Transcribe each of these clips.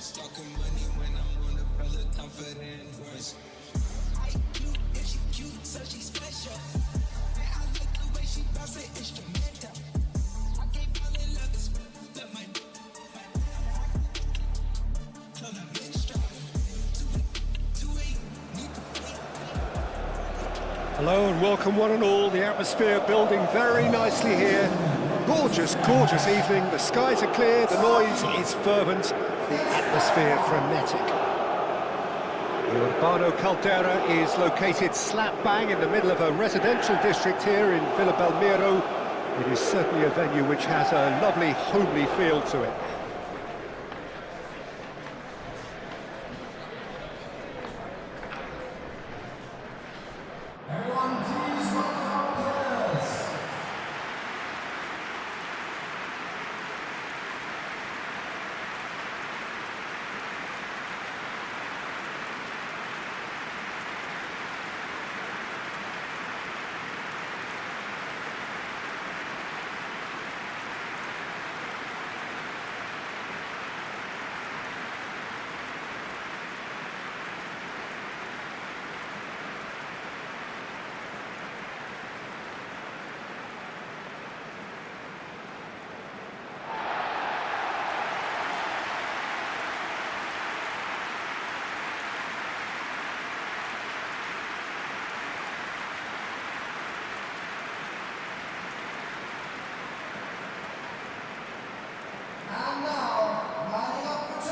Talking money when I'm on the brother confident voice. I cute, if she cute, so she special. And I like the way she bounce it instrumental. I can't fall in love this, but my clone a minstrel. 2-8, need to flee. Hello and welcome one and all. The atmosphere building very nicely here. Gorgeous, gorgeous evening. The skies are clear, the noise is fervent, the atmosphere frenetic. The Urbano Caldera is located slap bang in the middle of a residential district here in Villa Belmiro. It is certainly a venue which has a lovely, homely feel to it.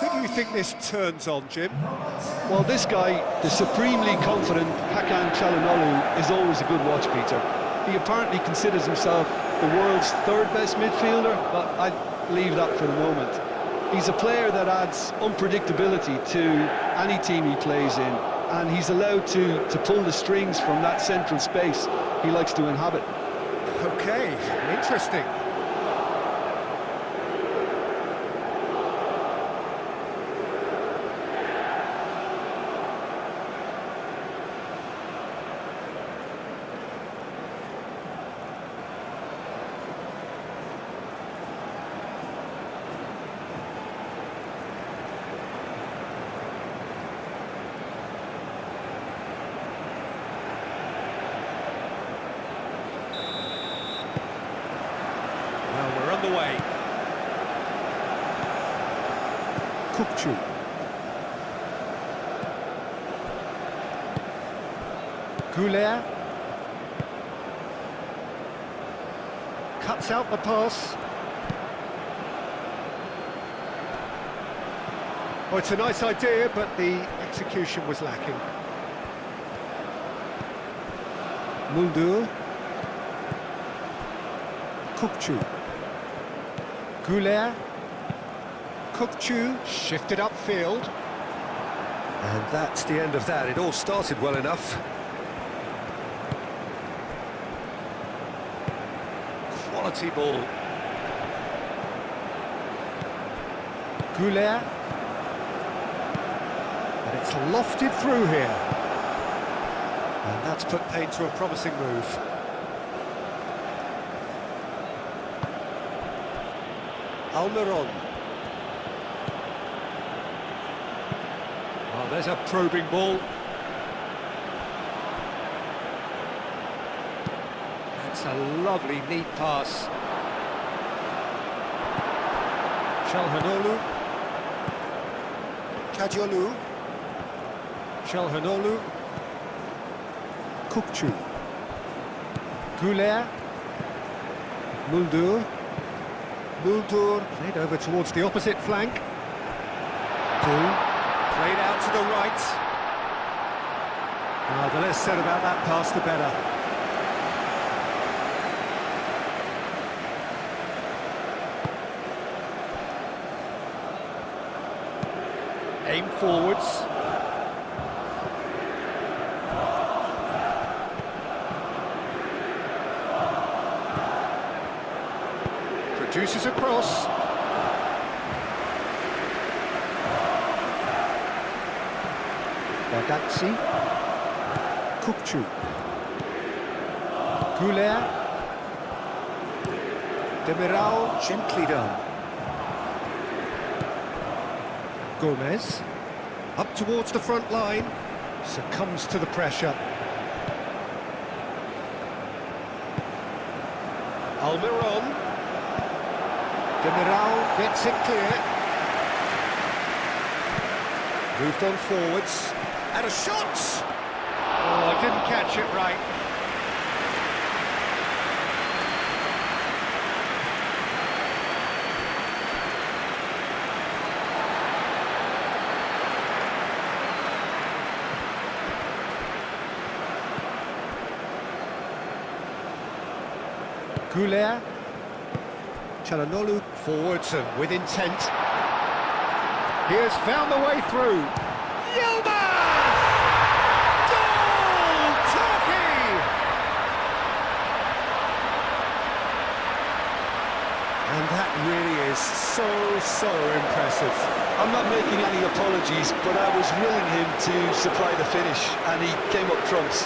Who do you think this turns on, Jim? Well, this guy, the supremely confident Hakan Çalhanoğlu, is always a good watch, Peter. He apparently considers himself the world's third best midfielder, but I'd leave that for the moment. He's a player that adds unpredictability to any team he plays in, and he's allowed to pull the strings from that central space he likes to inhabit. Okay, interesting. The way. Kupçu. Güler. Cuts out the pass. Oh, it's a nice idea, but the execution was lacking. Muldur. Kupçu. Güler, Kupçu shifted upfield, and that's the end of that. It all started well enough. Quality ball. Güler, and it's lofted through here, and that's put paid to a promising move. Almiron. Oh, there's a probing ball. That's a lovely, neat pass. Çalhanoğlu. Kadiolu. Çalhanoğlu. Kupçu. Güler. Muldur. Muldur played over towards the opposite flank. Played out to the right. The less said about that pass, the better. Aim forwards. Produces a cross. Bardakci. Kupçu. Güler. Demiral gently done. Gomez, up towards the front line, succumbs to the pressure. Almiron. Demiral gets it clear. Moved on forwards. And a shot! Oh, I didn't catch it right. Goulet. Çalhanoğlu forwards and with intent. He has found the way through. Yilmaz! Goal! Turkey! And that really is so impressive. I'm not making any apologies, but I was willing him to supply the finish, and he came up trumps.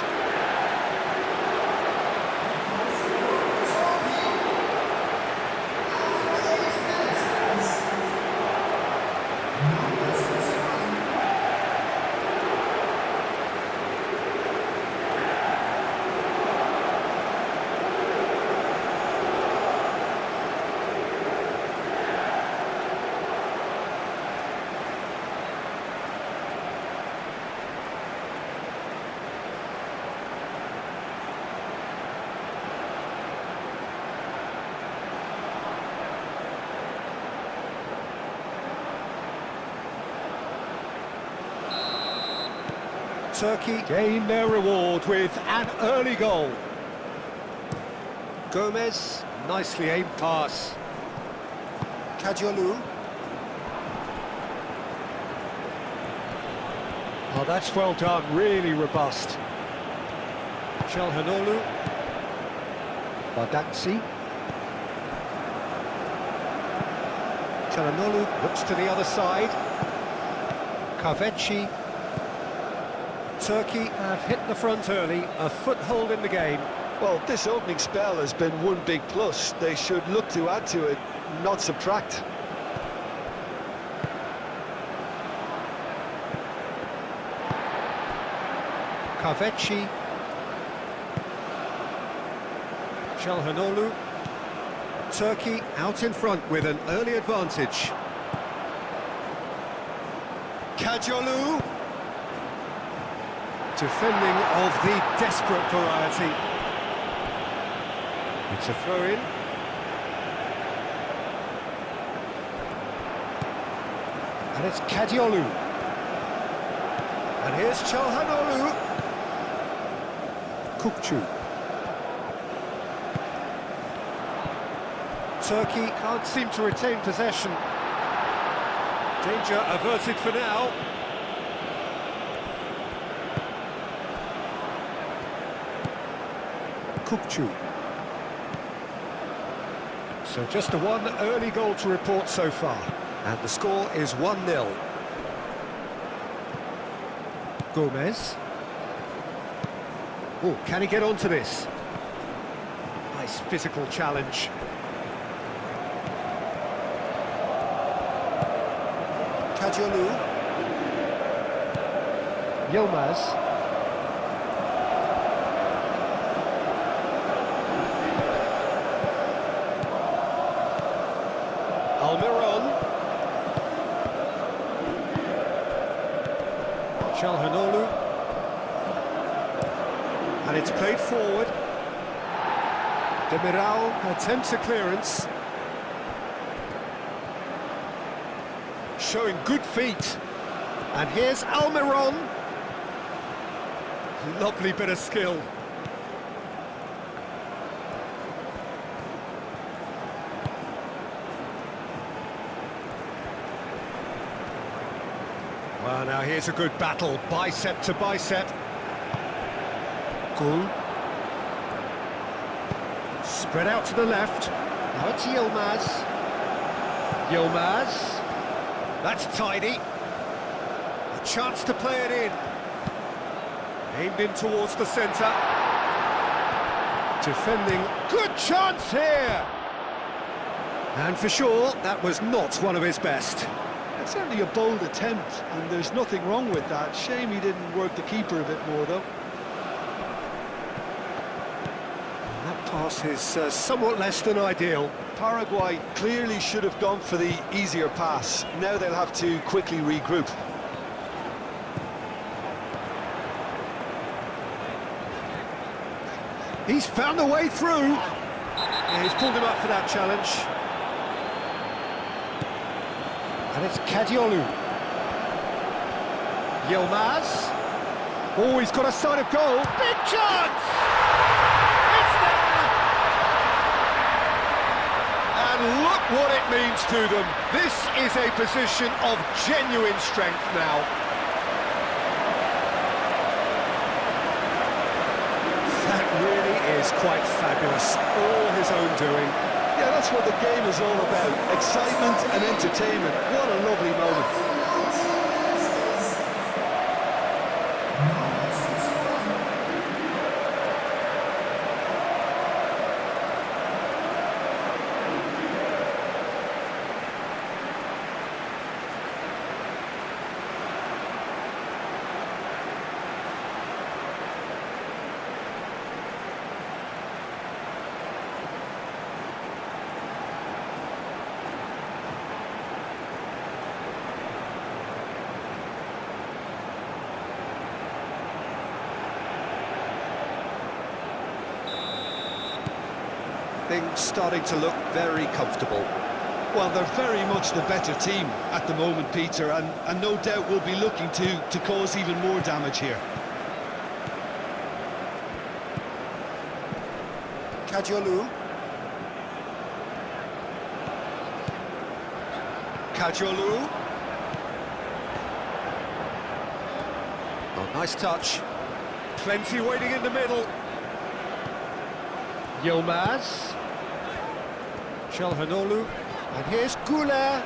Turkey gain their reward with an early goal. Gomez, nicely aimed pass. Çalhanoğlu. Oh, that's well done, really robust. Çalhanoğlu. Bardakci. Çalhanoğlu looks to the other side. Kahveci. Turkey have hit the front early, a foothold in the game. Well, this opening spell has been one big plus. They should look to add to it, not subtract. Kahveci. Çalhanoğlu. Turkey out in front with an early advantage. Çalhanoğlu. Defending of the desperate variety. It's a throw-in. And it's Çalhanoğlu. And here's Çalhanoğlu. Kukçu. Turkey can't seem to retain possession. Danger averted for now. Kukçu. So just the one early goal to report so far, and the score is 1-0. Gomez. Oh, can he get onto this? Nice physical challenge. Çalhanoğlu. Yilmaz. Almiron. Çalhanoğlu. And it's played forward. Demiral attempts a clearance. Showing good feet. And here's Almiron. Lovely bit of skill. Well, now here's a good battle, bicep to bicep. Gul. Spread out to the left. Now it's Yilmaz. Yilmaz. That's tidy. A chance to play it in. Aimed in towards the centre. Defending. Good chance here! And for sure, that was not one of his best. It's certainly a bold attempt, and there's nothing wrong with that. Shame he didn't work the keeper a bit more, though. That pass is somewhat less than ideal. Paraguay clearly should have gone for the easier pass. Now they'll have to quickly regroup. He's found a way through. Yeah, he's pulled him up for that challenge. And it's Kadiolu. Yilmaz. Oh, he's got a sight of goal. Big chance! It's there! And look what it means to them. This is a position of genuine strength now. That really is quite fabulous. All his own doing. Yeah, that's what the game is all about. Excitement and entertainment. What a lovely moment. Things starting to look very comfortable. Well, they're very much the better team at the moment, Peter, and no doubt will be looking to cause even more damage here. Kadiolu. Kadiolu. Oh, nice touch. Plenty waiting in the middle. Yilmaz. Çalhanoğlu. And here's Güler.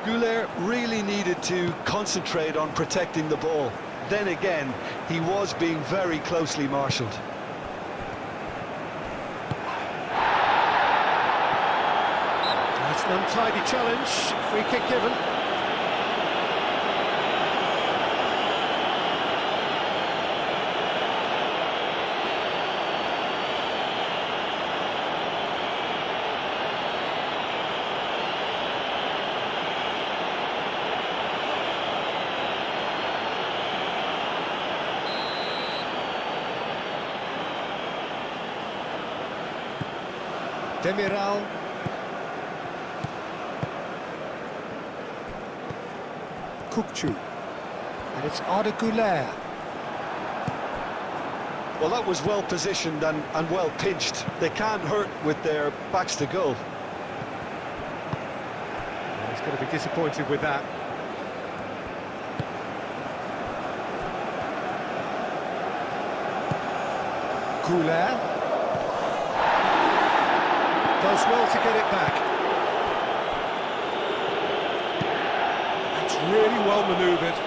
Güler really needed to concentrate on protecting the ball. Then again, he was being very closely marshalled. That's an untidy challenge. Free kick given. Demiral. Kukçu. And it's Arda Güler. Well, that was well positioned and well pinched. They can't hurt with their backs to goal. He's going to be disappointed with that. Güler. Does well to get it back. That's really well manoeuvred.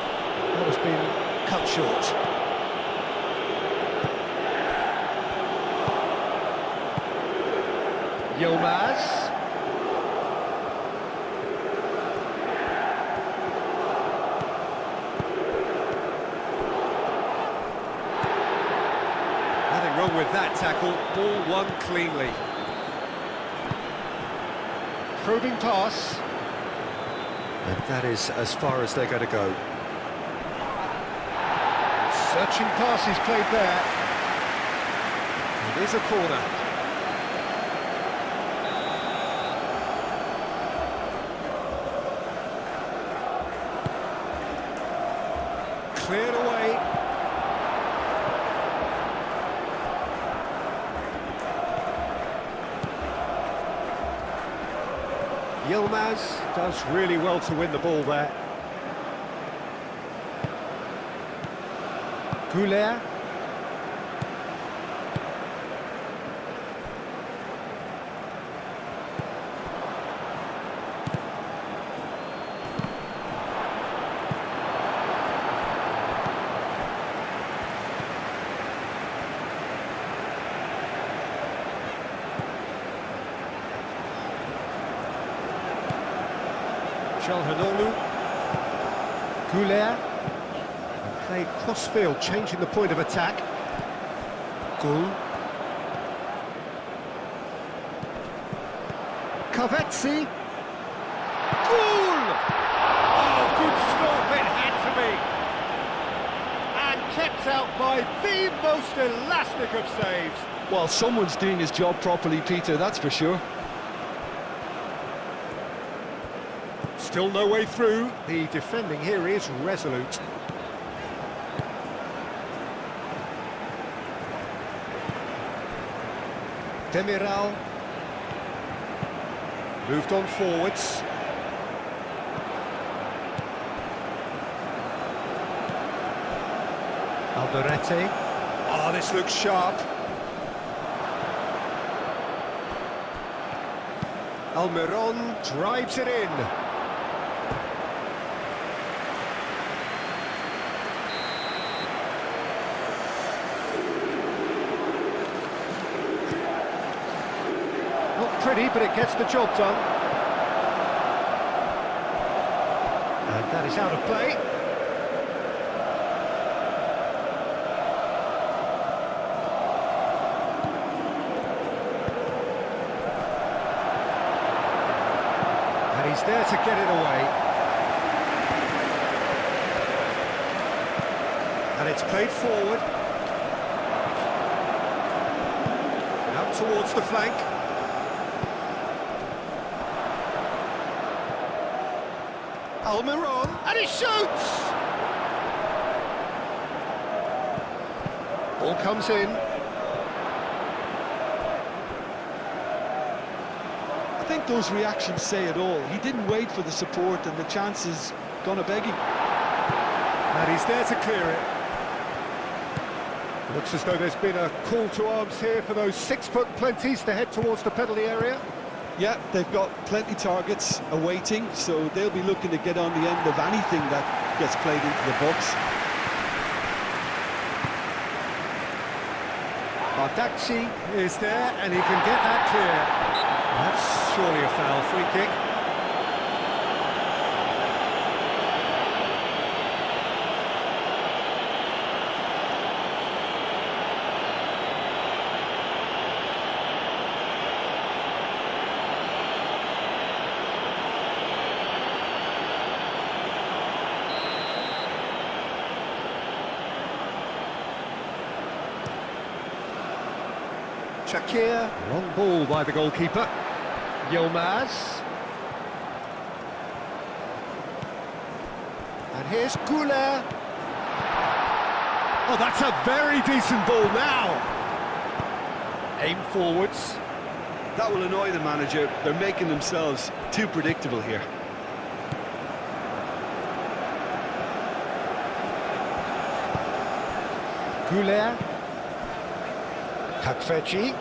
That has been cut short. Yilmaz. Nothing wrong with that tackle. Ball won cleanly. Probing pass. And that is as far as they're going to go. Searching pass is played there. It is a corner. Cleared away. Yilmaz does really well to win the ball there. Güler. Çalhanoğlu. Goulet. And played cross-field, changing the point of attack. Gul. Kavetsi. Gul! Oh, good stop, it had to be. And kept out by the most elastic of saves. Well, someone's doing his job properly, Peter, that's for sure. Still no way through. The defending here is resolute. Demiral. Moved on forwards. Alderete. Oh, this looks sharp. Almiron drives it in. Not pretty, but it gets the job done. And that is out of play. And he's there to get it away. And it's played forward. Out towards the flank. Almiron, and he shoots! Ball comes in. I think those reactions say it all. He didn't wait for the support and the chance is gonna beg him. And he's there to clear it. Looks as though there's been a call to arms here for those 6-foot plenties to head towards the penalty area. Yeah, they've got plenty targets awaiting, so they'll be looking to get on the end of anything that gets played into the box. Bardakci is there, and he can get that clear. That's surely a foul, free kick. Shakir, long ball by the goalkeeper. Yilmaz. And here's Goulet. Oh, that's a very decent ball now. Aim forwards. That will annoy the manager. They're making themselves too predictable here. Goulet. Kakfeci.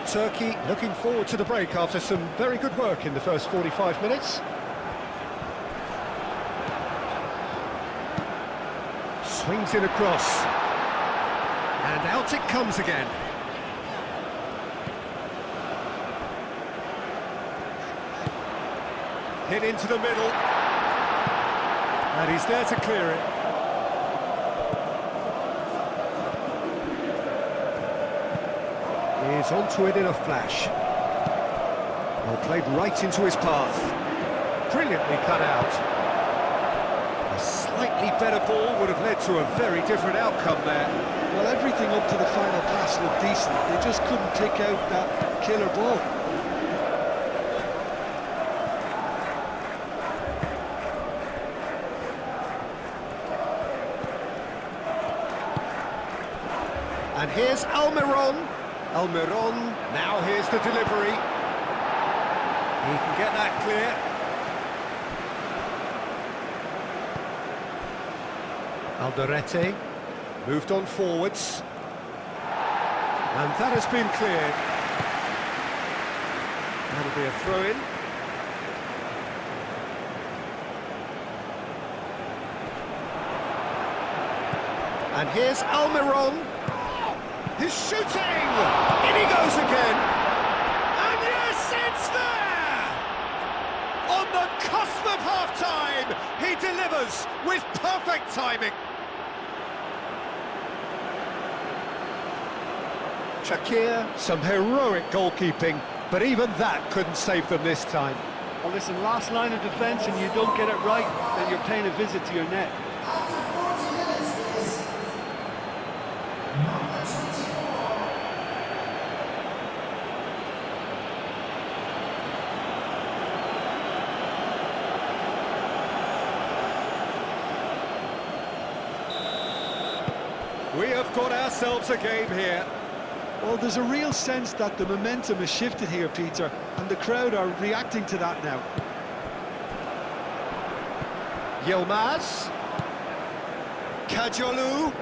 Turkey looking forward to the break after some very good work in the first 45 minutes. Swings in across. And out it comes again. Hit into the middle. And he's there to clear it. He's onto it in a flash. Well, played right into his path. Brilliantly cut out. A slightly better ball would have led to a very different outcome there. Well, everything up to the final pass looked decent. They just couldn't pick out that killer ball. And here's Almiron. Almiron, now here's the delivery. He can get that clear. Alderete moved on forwards. And that has been cleared. That'll be a throw-in. And here's Almiron. He's shooting! In he goes again! And yes, it's there! On the cusp of half-time, he delivers with perfect timing. Shakir, some heroic goalkeeping, but even that couldn't save them this time. Well, listen, last line of defence and you don't get it right, then you're paying a visit to your net. We have got ourselves a game here. Well, there's a real sense that the momentum has shifted here, Peter, and the crowd are reacting to that now. Yilmaz. Kajolu.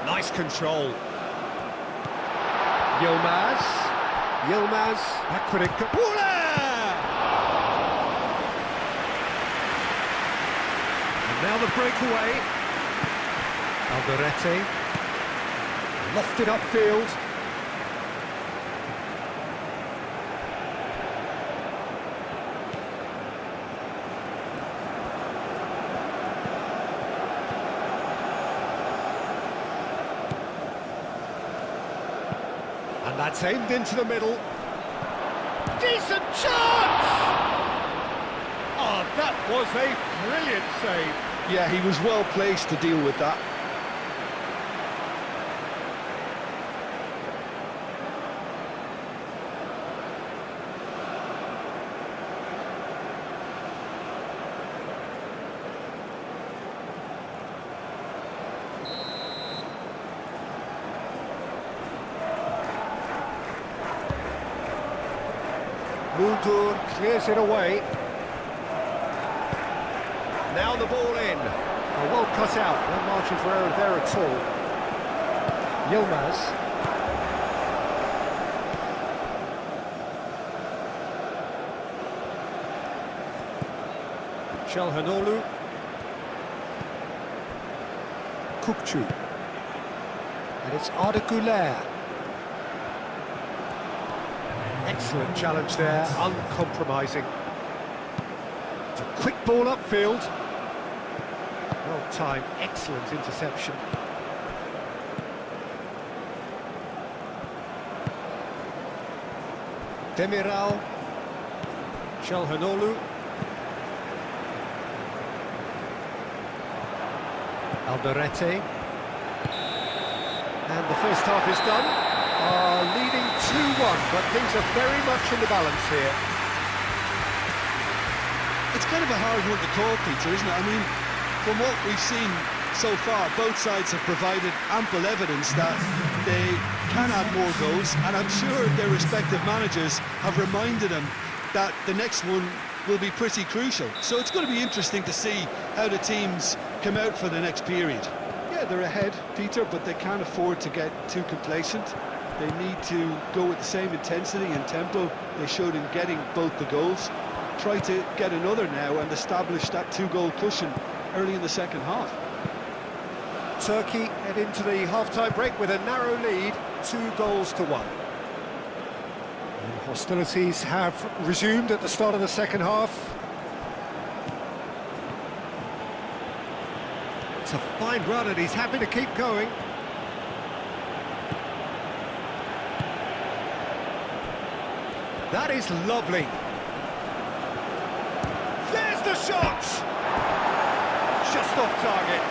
Nice control. Yilmaz. Yilmaz. Backward it goes. And now the breakaway. Alderete. Lofted upfield. And that's aimed into the middle. Decent chance! Oh, that was a brilliant save. Yeah, he was well placed to deal with that. Muldur clears it away. Now the ball in. Oh, well cut out. No margin for error there at all. Yilmaz. Çalhanoğlu. Kukçu. And it's Arda Güler. Excellent challenge there, uncompromising. It's a quick ball upfield. Well timed, excellent interception. Demiral. Çalhanoğlu. Alderete. And the first half is done. Leading 2-1, but things are very much in the balance here. It's kind of a hard one to call, Peter, isn't it? I mean, from what we've seen so far, both sides have provided ample evidence that they can add more goals, and I'm sure their respective managers have reminded them that the next one will be pretty crucial. So it's going to be interesting to see how the teams come out for the next period. Yeah, they're ahead, Peter, but they can't afford to get too complacent. They need to go with the same intensity and tempo they showed in getting both the goals. Try to get another now and establish that two-goal cushion early in the second half. Turkey head into the half-time break with a narrow lead, 2-1. And hostilities have resumed at the start of the second half. It's a fine run and he's happy to keep going. That is lovely. There's the shot! Just off target.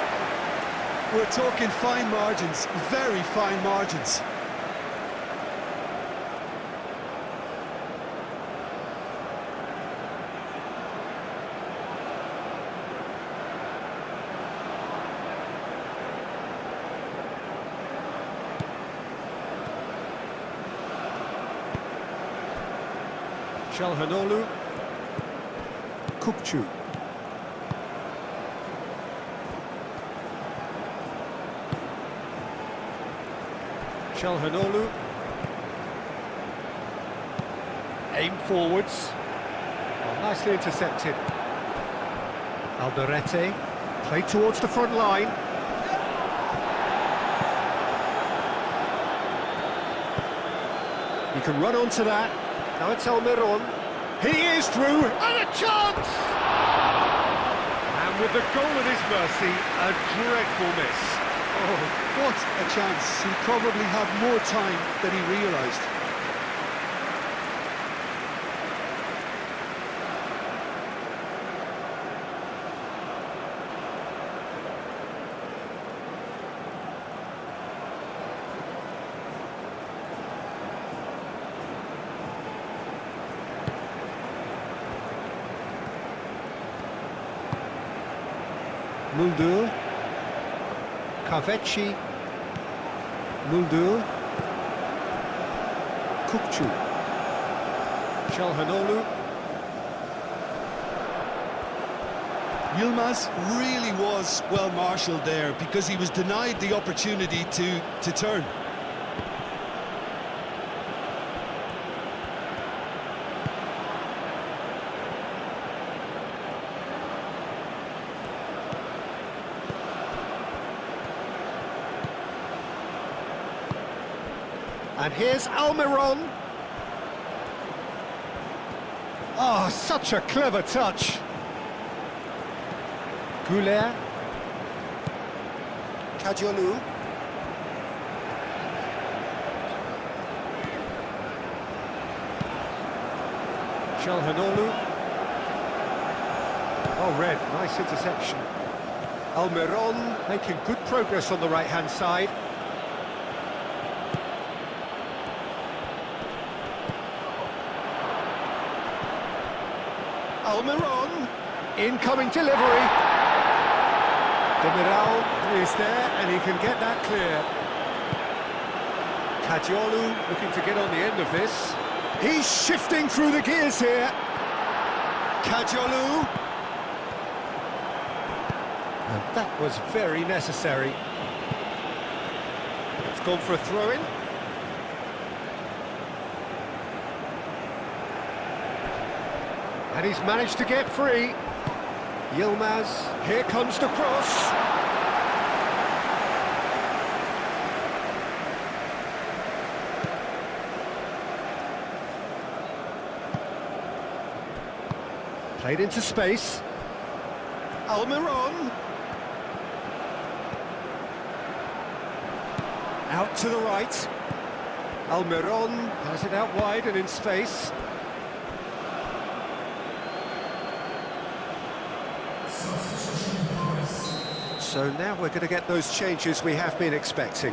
We're talking fine margins, very fine margins. Çalhanoğlu. Kukçu. Çalhanoğlu. Aim forwards. Oh, nicely intercepted. Alderete. Played towards the front line. You can run onto that. Now it's Almiron. He is through, and a chance! And with the goal at his mercy, a dreadful miss. Oh, what a chance. He probably had more time than he realised. Muldur, Kavecci, Muldur, Kukçu, Çalhanoğlu. Yilmaz really was well marshalled there because he was denied the opportunity to turn. And here's Almiron. Oh, such a clever touch. Goulet. Kadiolu. Çalhanoğlu. Oh, Red, nice interception. Almiron making good progress on the right-hand side. Almiron, incoming delivery. Demiral is there and he can get that clear. Kadiolu looking to get on the end of this. He's shifting through the gears here. Kadiolu. And that was very necessary. It's gone for a throw-in. And he's managed to get free. Yilmaz, here comes the cross. Played into space. Almiron. Out to the right. Almiron has it out wide and in space. So now we're going to get those changes we have been expecting.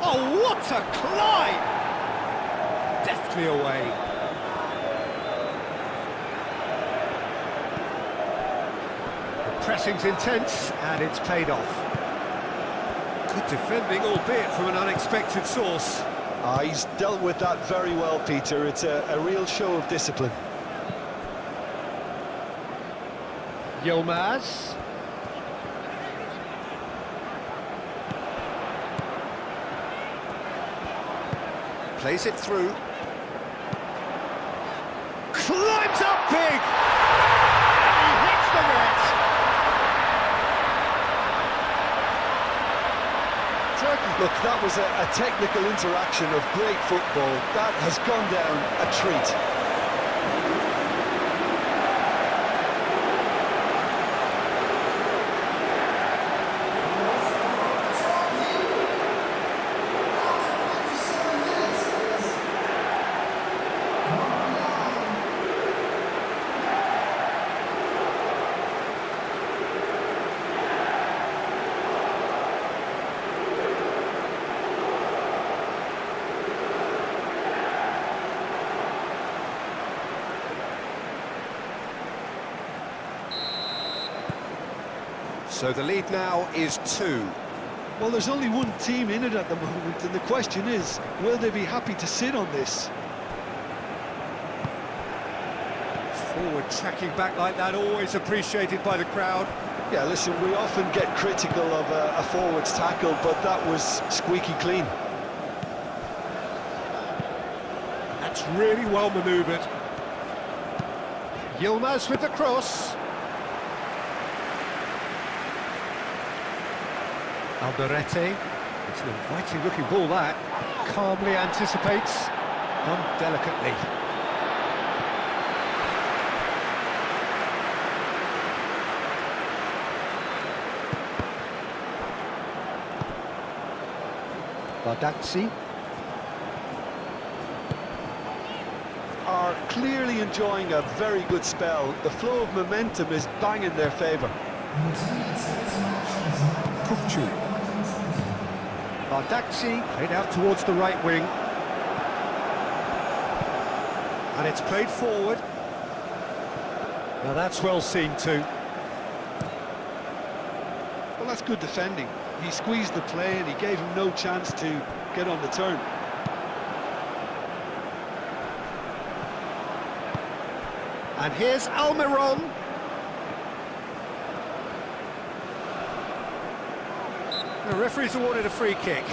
Oh, what a climb! Deftly away. The pressing's intense, and it's paid off. Good defending, albeit from an unexpected source. He's dealt with that very well, Peter. It's a real show of discipline. Yilmaz. Plays it through. Climbs up big! And he hits the net! Look, that was a technical interaction of great football. That has gone down a treat. So the lead now is 2. Well, there's only one team in it at the moment, and the question is, will they be happy to sit on this? Forward tracking back like that, always appreciated by the crowd. Yeah, listen, we often get critical of a forward's tackle, but that was squeaky clean. That's really well manoeuvred. Yilmaz with the cross. Alderete. It's an inviting looking ball that. Calmly anticipates. Done delicately. Bardazzi. Are clearly enjoying a very good spell. The flow of momentum is bang in their favour. Kukcu. Bardazzi played out towards the right wing. And it's played forward. Now that's well seen too. Well, that's good defending. He squeezed the play and he gave him no chance to get on the turn. And here's Almiron. The referee's awarded a free kick.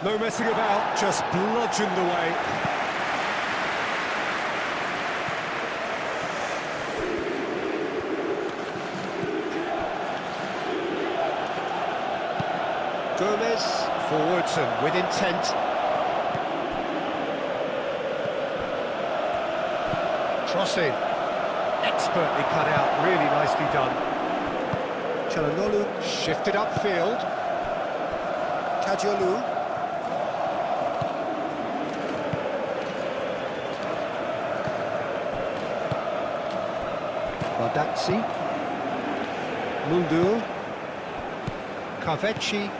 No messing about, just bludgeoned away. Gomez, forwards and with intent. Crossing, expertly cut out, really nicely done. Çalhanoğlu shifted upfield. Kadıoğlu. Bardazzi, Muldur, Kaveci,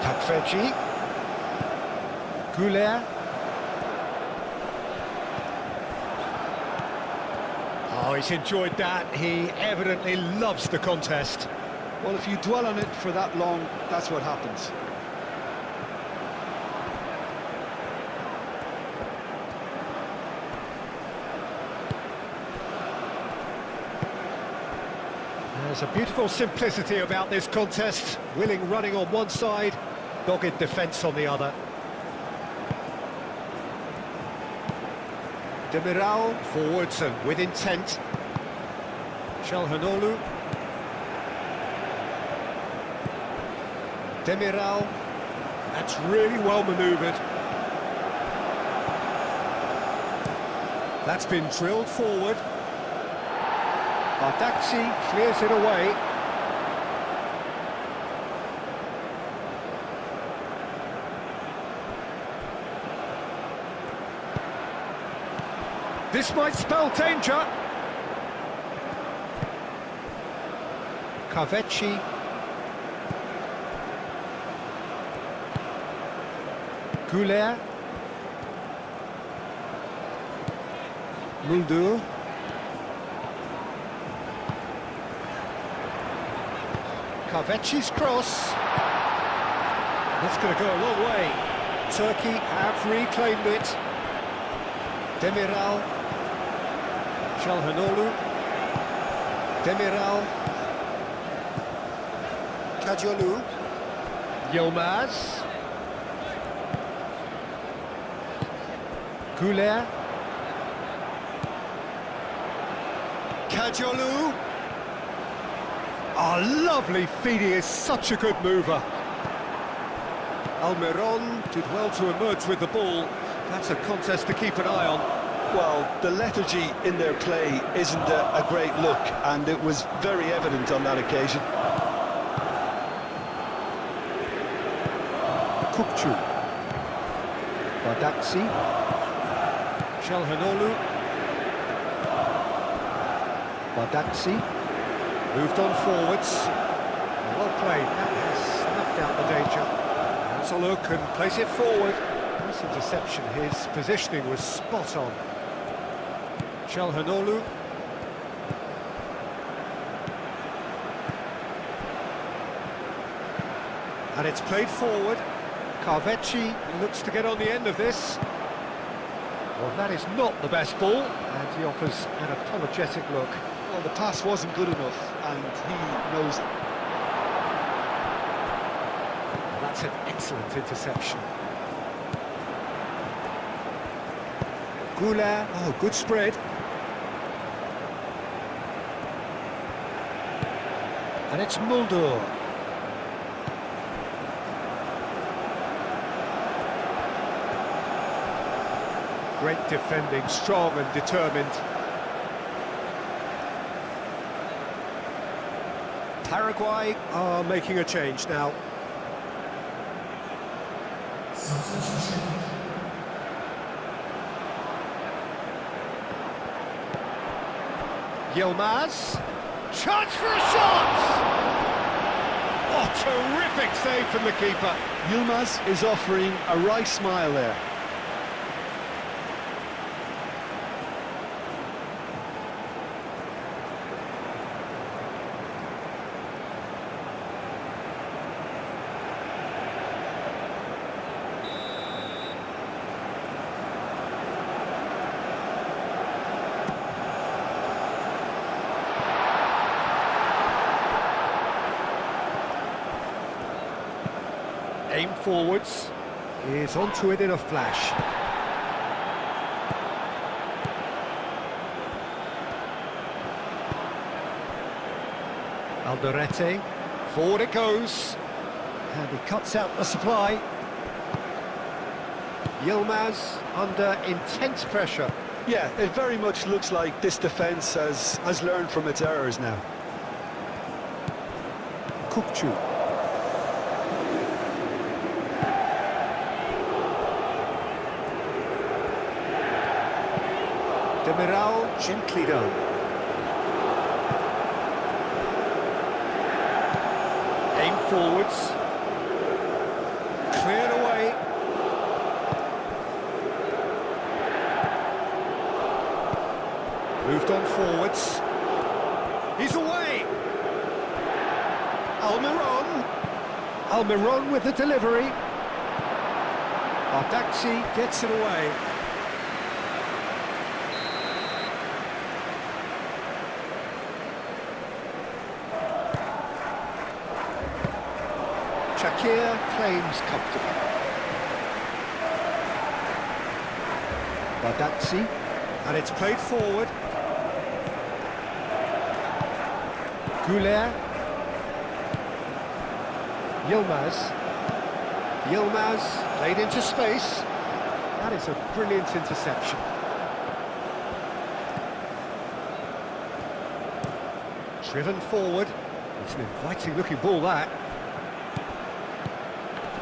Takveci, Güler. Oh, he's enjoyed that. He evidently loves the contest. Well, if you dwell on it for that long, that's what happens. There's a beautiful simplicity about this contest. Willing running on one side, dogged defence on the other. Demiral, forwards and with intent. Çalhanoğlu. Demiral. That's really well manoeuvred. That's been drilled forward. Bardazzi clears it away. This might spell danger. Kaveci. Güler. Muldur. Kaveci's cross. That's going to go a long way. Turkey have reclaimed it. Demiral. Çalhanoğlu. Demiral. Kadıoğlu. Yilmaz. Güler. Kadıoğlu. Oh, lovely feed, he is such a good mover. Almiron did well to emerge with the ball. That's a contest to keep an eye on. Well, the lethargy in their play isn't a great look, and it was very evident on that occasion. Kukcu. Bardazzi. Çalhanoğlu. Bardazzi. Moved on forwards. Well played, that has snuffed out the danger. Has a look and plays it forward. Nice interception, his positioning was spot on. Çalhanoğlu. And it's played forward. Kaveci looks to get on the end of this. Well, that is not the best ball, and he offers an apologetic look. Well, the pass wasn't good enough, and he knows it. Well, that's an excellent interception. Goulet, oh, good spread. And it's Mulder. Great defending, strong and determined. Paraguay are making a change now. Yilmaz, chance for a shot! Oh, terrific save from the keeper. Yilmaz is offering a wry smile there. Aim forwards, is onto it in a flash. Alderete, forward it goes, and he cuts out the supply. Yilmaz under intense pressure. Yeah, it very much looks like this defence has learned from its errors now. Kukçu. Demiral gently done. Aim forwards. Cleared away. Moved on forwards. He's away. Almiron. Almiron with the delivery. Ardaxi gets it away. Shakir claims comfortably. Badaxi, and it's played forward. Goulet. Yilmaz. Yilmaz played into space. That is a brilliant interception. Driven forward. It's an inviting looking ball, that.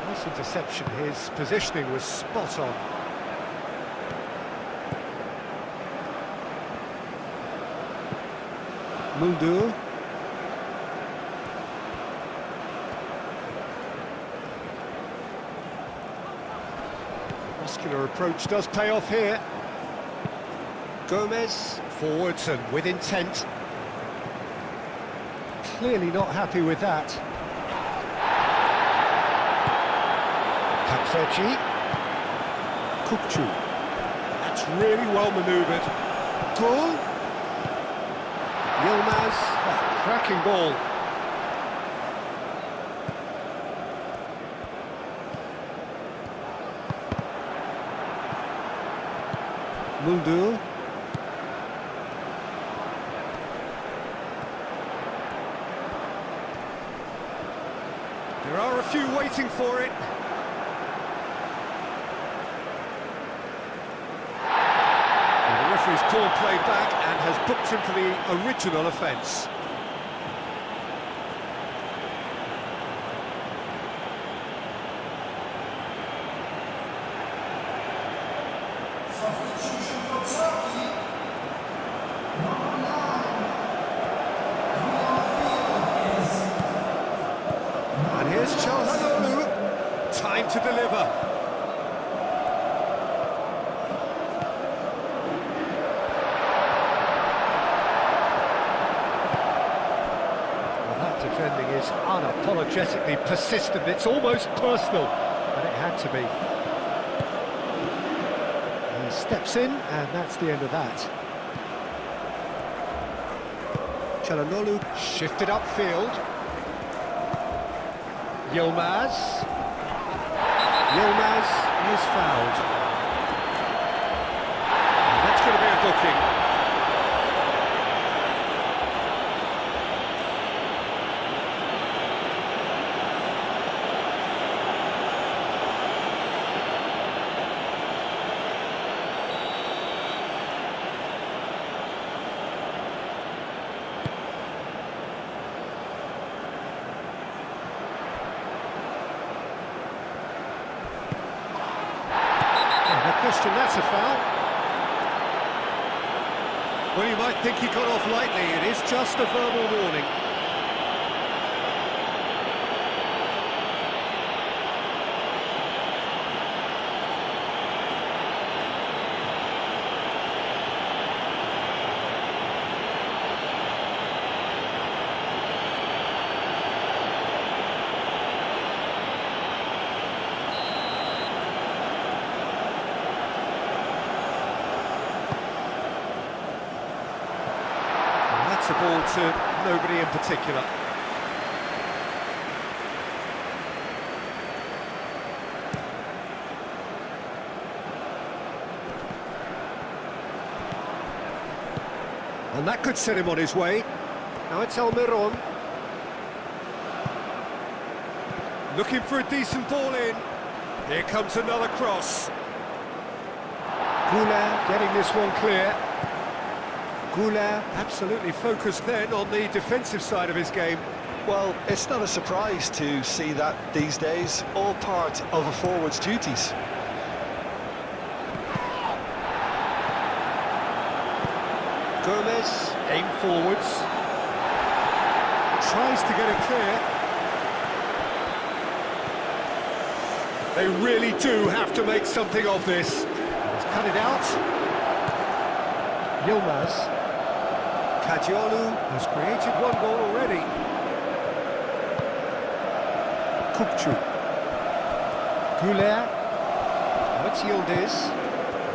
Nice interception. His positioning was spot on. Mulder. Muscular approach does pay off here. Gomez forwards and with intent. Clearly not happy with that. Kakfechi. Kukçu. That's really well manoeuvred. Goal. Yilmaz. Oh, cracking ball. Mulder. There are a few waiting for it. And the referee's called play back and has booked him for the original offence. And here's Çalhanoğlu, time to deliver. Well, that defending is unapologetically persistent. It's almost personal, and it had to be. He's Steps in, and that's the end of that. Çalhanoğlu shifted upfield. Yilmaz. Yilmaz is fouled. And that's going to be a booking. Question, that's a foul. Well, you might think he got off lightly. It is just a verbal warning. The ball to nobody in particular. And that could set him on his way. Now it's Almiron. Looking for a decent ball in. Here comes another cross. Goulart getting this one clear. Goulart absolutely focused then on the defensive side of his game. Well, it's not a surprise to see that these days, all part of a forward's duties. Gomez, aim forwards. Tries to get it clear. They really do have to make something of this. He's cut it out. Yilmaz. Kajiolu has created one goal already. Kupçu. Goulart. Now it's Yildiz.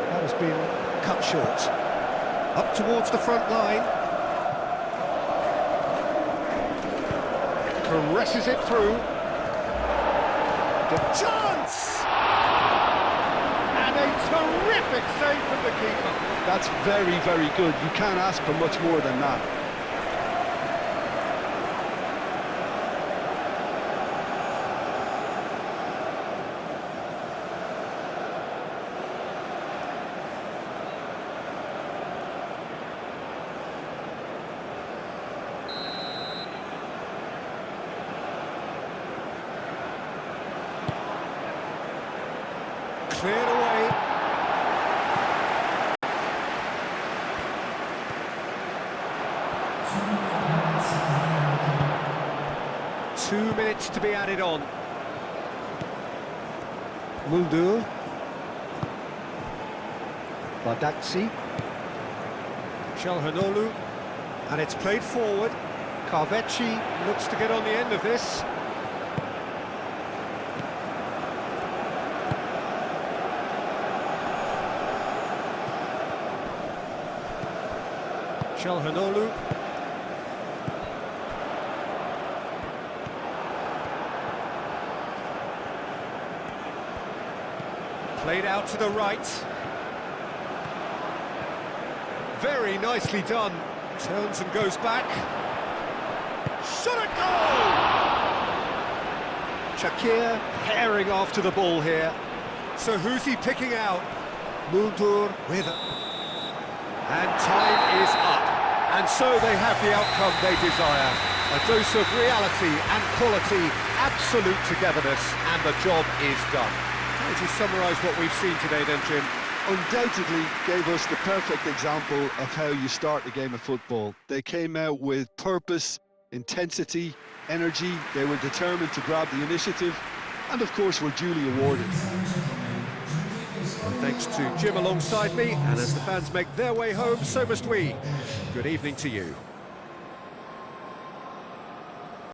That has been cut short. Up towards the front line. Caresses it through. The chance! And a terrific save from the keeper. That's very, very good. You can't ask for much more than that. Cleared away. Two minutes to be added on. Muldur. Badaksi. Çalhanoğlu. And it's played forward. Kahveci looks to get on the end of this. Çalhanoğlu. Played out to the right. Very nicely done. Turns and goes back. Shot at goal! Shakir herring after the ball here. So who's he picking out? Muldur with it. And time is up. And so they have the outcome they desire. A dose of reality and quality, absolute togetherness, and the job is done. How would you summarise what we've seen today then, Jim? Undoubtedly gave us the perfect example of how you start a game of football. They came out with purpose, intensity, energy. They were determined to grab the initiative, and of course were duly awarded. And thanks to Jim alongside me, and as the fans make their way home, so must we. Good evening to you.